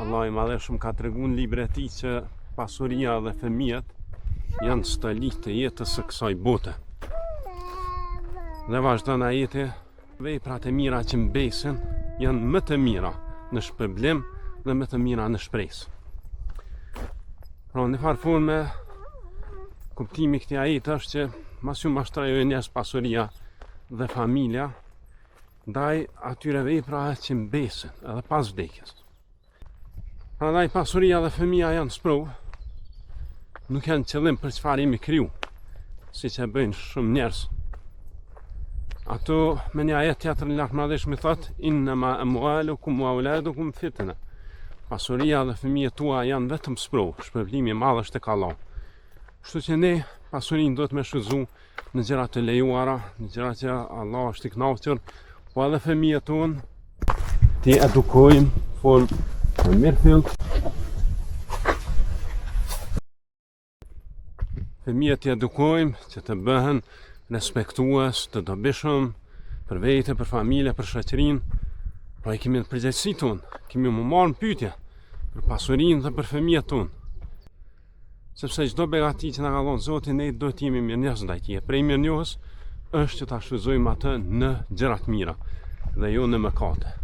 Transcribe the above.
Allah i madheshëm ka tregu në librin e tij që pasuria dhe fëmijët janë stëliq të jetës së kësaj bote. Dhe vazhdon ajeti, veprat e mira që mbesin janë më të mira në shpërblim dhe më të mira në shpresë. Pra në farë forme, kuptimi i këtij ajeti është që mas ju mashtrojë njerëz pasuria dhe familja ndaj atyre veprave që mbesin edhe pas vdekjes. Prandaj pasuria dhe fëmia janë sprovë, nuk janë qëllim për çfarë jemi kriju, siç e bëjnë shumë njerëz. Ato me një ajet tjetër në Lakë Madheshëm thot: "Innama amwalukum wa auladukum fitna." Pasuria dhe fëmijët tua janë vetëm sprovë, shpërblimi i madh është tek Allah. Kështu që ne pasurinë duhet me shfrytzu në gjëra të lejuara, në gjëra që Allah është i kënaqur, po edhe fëmijët tonë ti edukojmë formë në mirëfill. Fëmijët ti edukojmë që të bëhen respektues, të dobishëm për vete, për familje, për shoqërinë. Pra i kemi në përgjegjësi tonë, kemi më marrë në pyetje për pasurinë dhe për fëmijët tonë. Sepse çdo begati që na ka dhënë Zoti, ne duhet të jemi mirënjohës ndaj tij. Prej mirënjohës është që ta shfrytëzojmë atë në gjëra të mira dhe jo në mëkate.